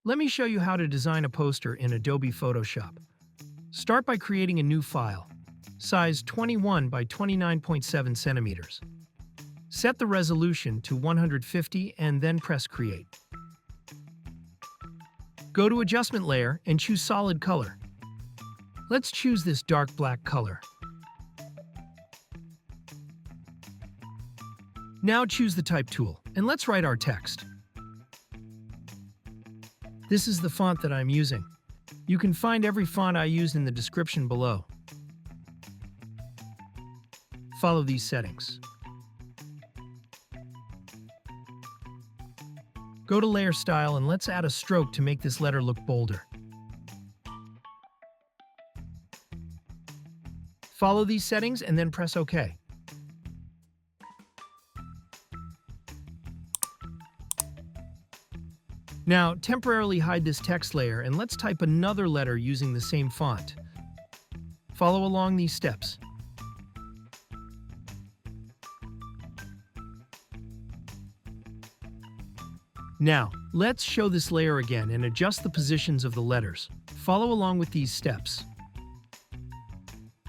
Let me show you how to design a poster in Adobe Photoshop. Start by creating a new file, size 21 by 29.7 centimeters. Set the resolution to 150 and then press Create. Go to Adjustment Layer and choose Solid Color. Let's choose this dark black color. Now choose the Type tool, and let's write our text. This is the font that I'm using. You can find every font I use in the description below. Follow these settings. Go to Layer Style and let's add a stroke to make this letter look bolder. Follow these settings and then press OK. Now, temporarily hide this text layer and let's type another letter using the same font. Follow along these steps. Now, let's show this layer again and adjust the positions of the letters. Follow along with these steps.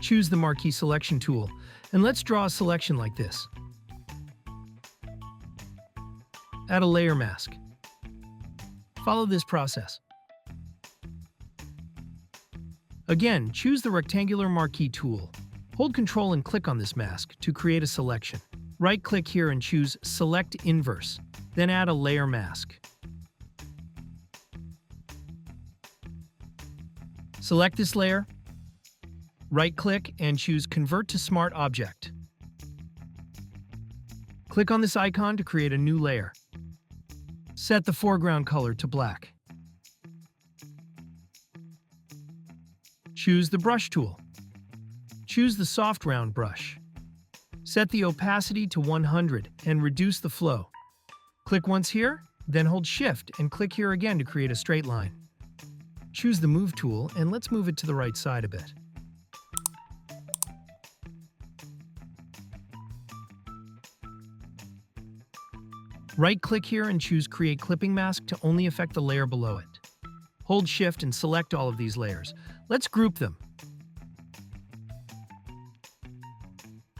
Choose the Marquee Selection tool, and let's draw a selection like this. Add a layer mask. Follow this process. Again, choose the rectangular marquee tool. Hold Ctrl and click on this mask to create a selection. Right-click here and choose Select Inverse, then add a layer mask. Select this layer, right-click and choose Convert to Smart Object. Click on this icon to create a new layer. Set the foreground color to black. Choose the Brush tool. Choose the soft round brush. Set the opacity to 100 and reduce the flow. Click once here, then hold Shift and click here again to create a straight line. Choose the Move tool and let's move it to the right side a bit. Right-click here and choose Create Clipping Mask to only affect the layer below it. Hold Shift and select all of these layers. Let's group them.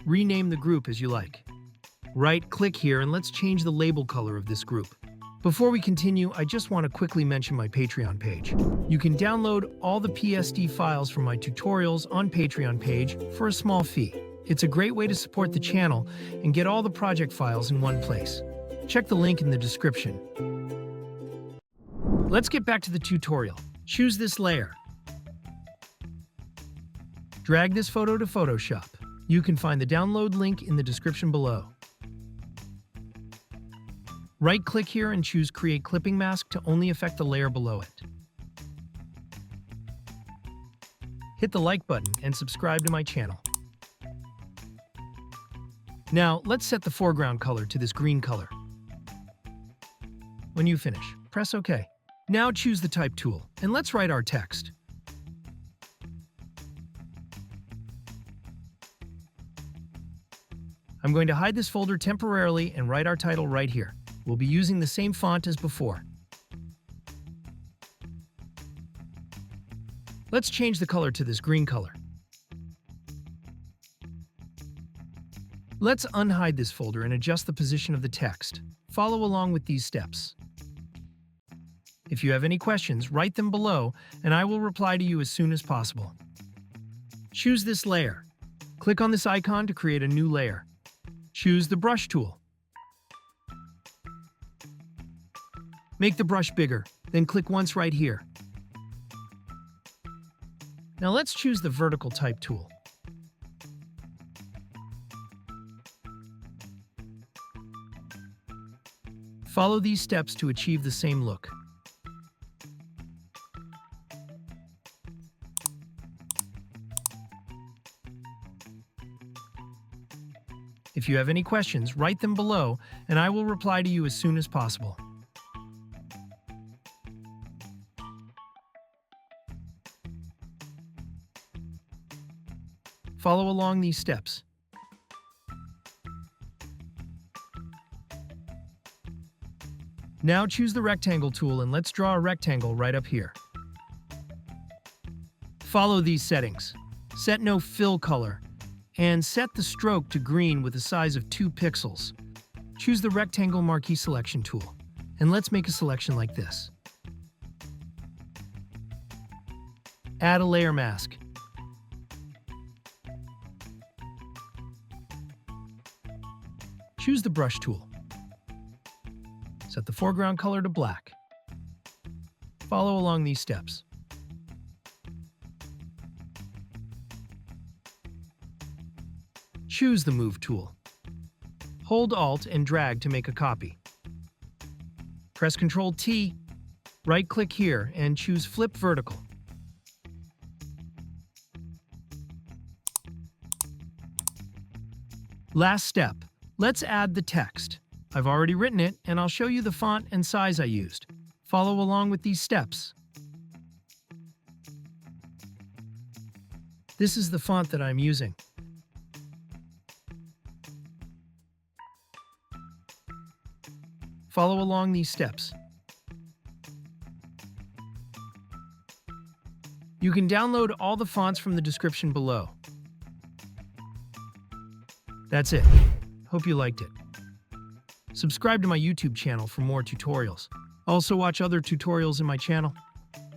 Rename the group as you like. Right-click here and let's change the label color of this group. Before we continue, I just want to quickly mention my Patreon page. You can download all the PSD files from my tutorials on Patreon page for a small fee. It's a great way to support the channel and get all the project files in one place. Check the link in the description. Let's get back to the tutorial. Choose this layer. Drag this photo to Photoshop. You can find the download link in the description below. Right-click here and choose Create Clipping Mask to only affect the layer below it. Hit the like button and subscribe to my channel. Now, let's set the foreground color to this green color. When you finish, press OK. Now choose the Type tool, and let's write our text. I'm going to hide this folder temporarily and write our title right here. We'll be using the same font as before. Let's change the color to this green color. Let's unhide this folder and adjust the position of the text. Follow along with these steps. If you have any questions, write them below, and I will reply to you as soon as possible. Choose this layer. Click on this icon to create a new layer. Choose the Brush tool. Make the brush bigger, then click once right here. Now let's choose the Vertical Type tool. Follow these steps to achieve the same look. If you have any questions, write them below, and I will reply to you as soon as possible. Follow along these steps. Now choose the rectangle tool and let's draw a rectangle right up here. Follow these settings. Set no fill color and set the stroke to green with a size of 2 pixels. Choose the rectangle marquee selection tool and let's make a selection like this. Add a layer mask. Choose the brush tool. Set the foreground color to black. Follow along these steps. Choose the Move tool. Hold Alt and drag to make a copy. Press Ctrl-T, right-click here, and choose Flip Vertical. Last step. Let's add the text. I've already written it, and I'll show you the font and size I used. Follow along with these steps. This is the font that I'm using. Follow along these steps. You can download all the fonts from the description below. That's it. Hope you liked it. Subscribe to my YouTube channel for more tutorials. Also watch other tutorials in my channel.